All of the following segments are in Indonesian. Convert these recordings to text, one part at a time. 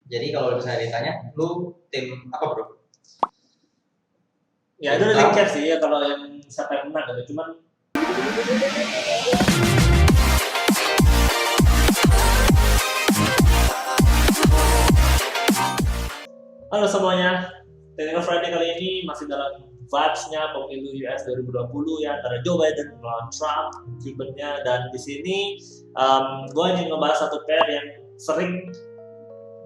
Jadi kalau misalnya ditanya, lu tim apa bro? Ya itu udah care sih ya kalau yang siapa yang menang gitu. Cuman halo semuanya, Technical Friday kali ini masih dalam vibes-nya pemilu US 2020 ya antara Joe Biden melawan Trump, incumbent-nya, dan di sini gue ingin ngebahas satu pair yang sering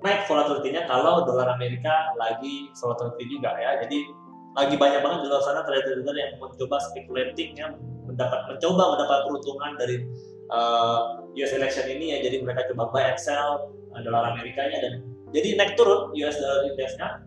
naik volatility-nya kalau dolar Amerika lagi volatility juga ya. Jadi lagi banyak banget di luar sana trader-trader yang mencoba speculating ya, mencoba mendapat keuntungan dari US election ini ya. Jadi mereka coba buy and sell dolar Amerikanya dan jadi naik turun US dollar index-nya.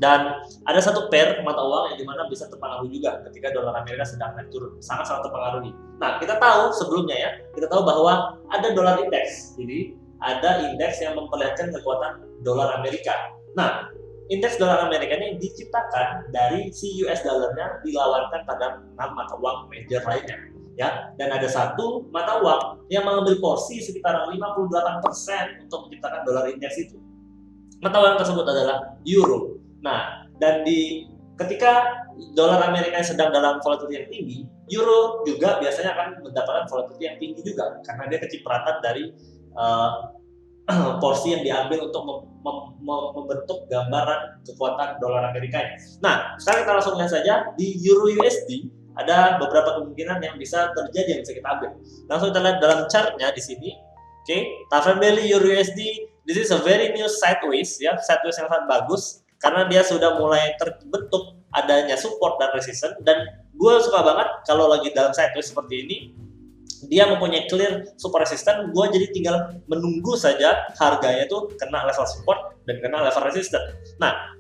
Dan ada satu pair mata uang yang dimana bisa terpengaruh juga ketika dolar Amerika sedang naik turun, sangat-sangat terpengaruhi. Nah, kita tahu sebelumnya ya, kita tahu bahwa ada dolar index. Jadi ada indeks yang memperlihatkan kekuatan dolar Amerika. Nah, indeks dolar Amerika ini diciptakan dari si US dollarnya dilawankan pada 6 mata uang major lainnya. Ya, dan ada satu mata uang yang mengambil porsi sekitar 58% untuk menciptakan dolar indeks itu. Mata uang tersebut adalah euro. Nah, dan ketika dolar Amerika sedang dalam volatility yang tinggi, euro juga biasanya akan mendapatkan volatility yang tinggi juga karena dia kecipratan dari porsi yang diambil untuk membentuk gambaran kekuatan dolar Amerika. Nah, sekarang kita langsung lihat saja di Euro USD ada beberapa kemungkinan yang bisa terjadi yang bisa kita ambil. Langsung kita lihat dalam chartnya di sini. Oke, time frame daily Euro USD. This is a very new sideways ya, sideways yang sangat bagus karena dia sudah mulai terbentuk adanya support dan resistance, dan gue suka banget kalau lagi dalam sideways seperti ini dia mempunyai clear support resistance. Gue jadi tinggal menunggu saja harganya tuh kena level support dan kena level resistance. Nah,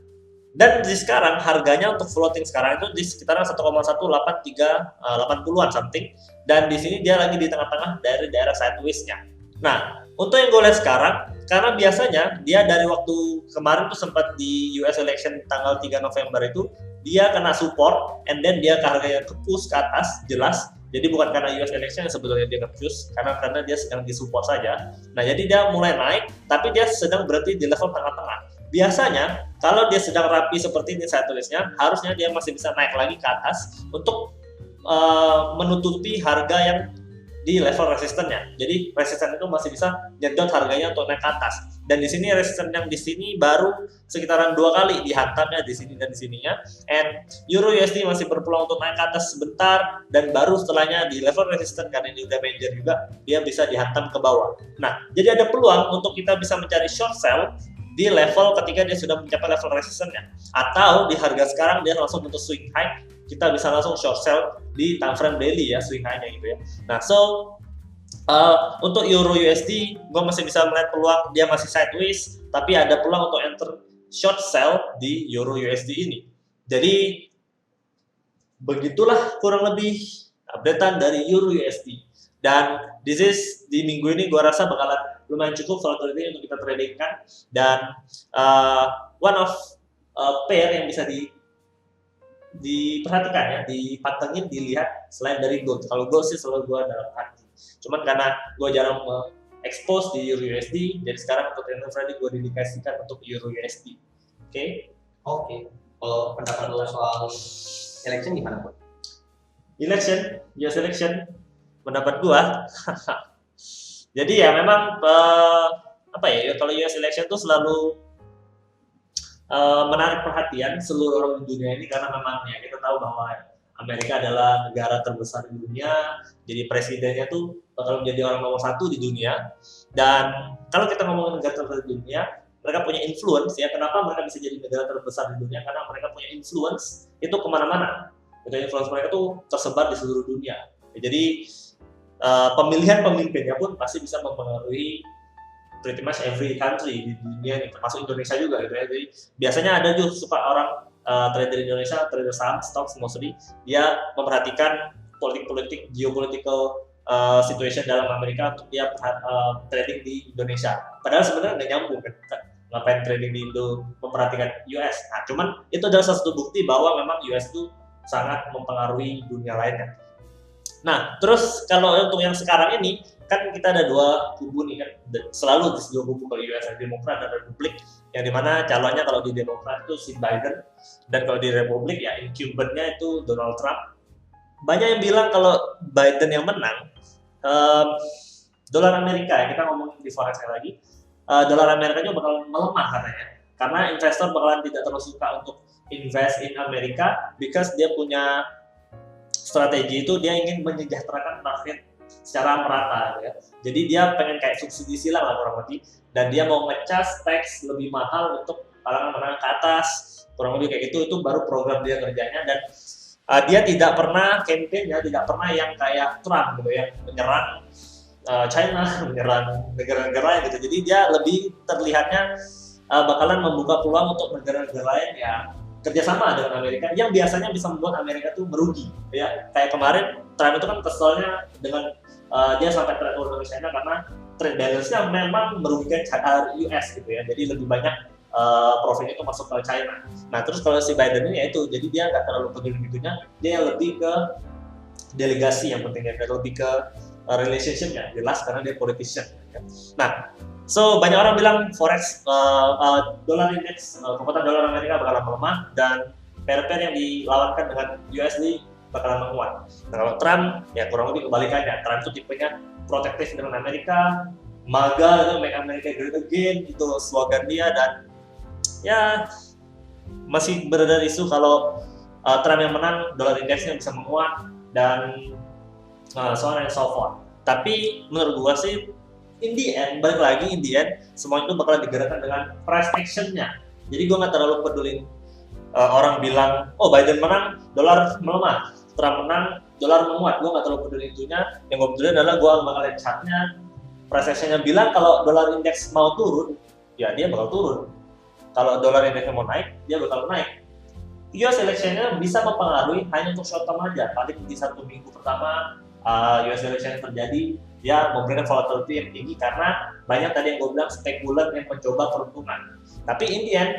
dan di sekarang harganya untuk floating sekarang itu di sekitaran 1,18380-an something, dan di sini dia lagi di tengah-tengah dari daerah sideways-nya. Nah, untuk yang gue lihat sekarang, karena biasanya dia dari waktu kemarin tuh sempat di US election tanggal 3 November itu dia kena support and then dia harganya ke push ke atas jelas. Jadi bukan karena US election yang sebetulnya dia nge-push, karena dia sedang disupport saja. Nah, jadi dia mulai naik tapi dia sedang berhenti di level tengah-tengah. Biasanya kalau dia sedang rapi seperti ini sideways-nya, harusnya dia masih bisa naik lagi ke atas untuk menutupi harga yang di level resisten-nya. Jadi resisten itu masih bisa nyedot harganya untuk naik ke atas. Dan di sini resisten yang di sini baru sekitaran 2 kali dihantamnya di sini dan di sininya. And Euro USD masih berpeluang untuk naik ke atas sebentar, dan baru setelahnya di level resisten karena ini udah major juga dia bisa dihantam ke bawah. Nah, jadi ada peluang untuk kita bisa mencari short sell di level ketika dia sudah mencapai level resisten-nya, atau di harga sekarang dia langsung bentuk swing high, kita bisa langsung short sell di time frame daily ya, swing high-nya gitu ya. Nah, so untuk Euro USD gue masih bisa melihat peluang dia masih sideways, tapi ada peluang untuk enter short sell di Euro USD ini. Jadi begitulah kurang lebih updatean dari Euro USD. Dan this is di minggu ini gue rasa bakalan lumayan cukup volatility untuk kita tradingkan, dan one of pair yang bisa diperhatikan ya, dipantengin, dilihat selain dari gold. Kalau gold sih selalu gue dalam hati, cuman karena gue jarang expose di Euro USD, jadi sekarang untuk Technical Friday gue dedikasikan untuk Euro USD. Oke. Kalau pendapat lo soal election gimana bro? Election, US election, pendapat gue jadi ya memang apa ya, kalau US election tuh selalu menarik perhatian seluruh orang di dunia ini, karena memang ya kita tahu bahwa Amerika adalah negara terbesar di dunia, jadi presidennya tuh bakal menjadi orang nomor 1 di dunia. Dan kalau kita ngomongin negara terbesar di dunia, mereka punya influence ya. Kenapa mereka bisa jadi negara terbesar di dunia? Karena mereka punya influence itu kemana-mana. Dan influence mereka tuh tersebar di seluruh dunia. Jadi pemilihan pemimpinnya pun pasti bisa mempengaruhi pretty much every country di dunia ini, termasuk Indonesia juga gitu ya. Jadi biasanya ada juga suka orang trader Indonesia, trader saham, stocks mostly, dia memperhatikan politik, geopolitical situation dalam Amerika untuk dia trading di Indonesia. Padahal sebenarnya nggak nyambung kan, ngapain trading di Indo memperhatikan US. Nah, cuman itu adalah salah satu bukti bahwa memang US itu sangat mempengaruhi dunia lainnya. Nah, terus kalau untuk yang sekarang ini kan kita ada dua kubu nih kan, selalu di dua kubu, kalau US Demokrat dan Republik. yang dimana calonnya kalau di Demokrat itu si Biden, dan kalau di Republik ya incumbent-nya itu Donald Trump. Banyak yang bilang kalau Biden yang menang, dolar Amerika ya, kita ngomongin di forex lagi, dolar Amerika juga bakal melemah katanya, karena investor bakalan tidak terlalu suka untuk invest in Amerika, because dia punya strategi itu dia ingin menyejahterakan rakyat secara merata ya. Jadi dia pengen kayak subsidi silang lah kurang lebih, dan dia mau ngecas tax lebih mahal untuk kalangan menengah ke atas, kurang lebih kayak gitu. Itu baru program dia kerjanya, dan dia tidak pernah campaign-nya, tidak pernah yang kayak Trump gitu yang menyerang China, menyerang negara-negara gitu. Jadi dia lebih terlihatnya bakalan membuka peluang untuk negara-negara lain yang kerjasama dengan Amerika, yang biasanya bisa membuat Amerika tuh merugi ya. Kayak kemarin Trump itu kan keselnya dengan dia sampai trade war dengan China karena trade balance-nya memang merugikan US gitu ya. Jadi lebih banyak profitnya itu masuk ke China. Nah terus kalau si Biden ini ya itu, jadi dia nggak terlalu peduli gitunya, dia lebih ke delegasi yang penting, dia lebih ke relationship-nya jelas karena dia politician. Nah, so banyak orang bilang forex dolar index, kekuatan dolar Amerika bakalan melemah, dan pair-pair yang dilawankan dengan USD bakalan menguat. Nah kalau Trump ya kurang lebih kebalikannya. Trump itu tipenya protektif dengan Amerika, MAGA itu Make America Great Again, itu slogan dia, dan ya masih beredar isu kalau Trump yang menang dolar indeksnya bisa menguat dan so on and so forth. Tapi menurut gua sih in the end, balik lagi in the end, semua itu bakal digerakkan dengan price action-nya. Jadi gua nggak terlalu peduli orang bilang oh Biden menang dolar melemah, Trump menang dolar menguat. Gua nggak terlalu peduli itunya. Yang gua peduli adalah gua bakal lihat chart-nya. Price action-nya bilang kalau dolar indeks mau turun, ya dia bakal turun. Kalau dolar indeksnya mau naik, dia bakal naik. US election-nya bisa mempengaruhi hanya untuk short term aja. Paling di 1 minggu pertama US election terjadi, dia memberikan volatility yang tinggi karena banyak tadi yang gue bilang spekulan yang mencoba peruntungan. Tapi in the end,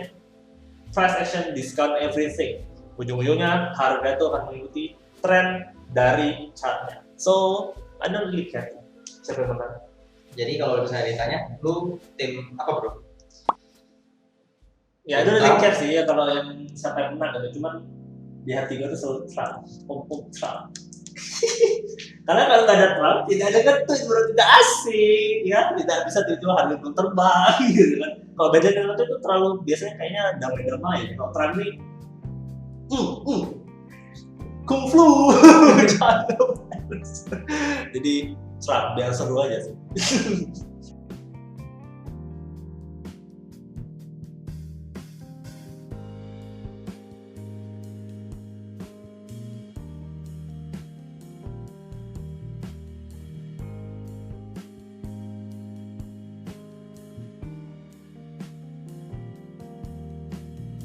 price action discount everything. Ujung-ujungnya harga itu akan mengikuti tren dari chartnya. So, I don't really care siapa yang menang. Jadi kalau misalnya ditanya, lu tim apa bro? Ya itu really care sih ya kalau yang siapa yang menang gitu. Cuman di hati gue tuh selalu Trump, Trump. Karena kalau nggak ada Trump, tidak ada ketut, bro, tidak asik, ya, tidak bisa tiba-tiba harga pun terbang gitu kan. Kalau beda dengan itu terlalu biasanya kayaknya damai-damai. Kalau Trump ini, kung flu, jadi Trump biar seru aja sih.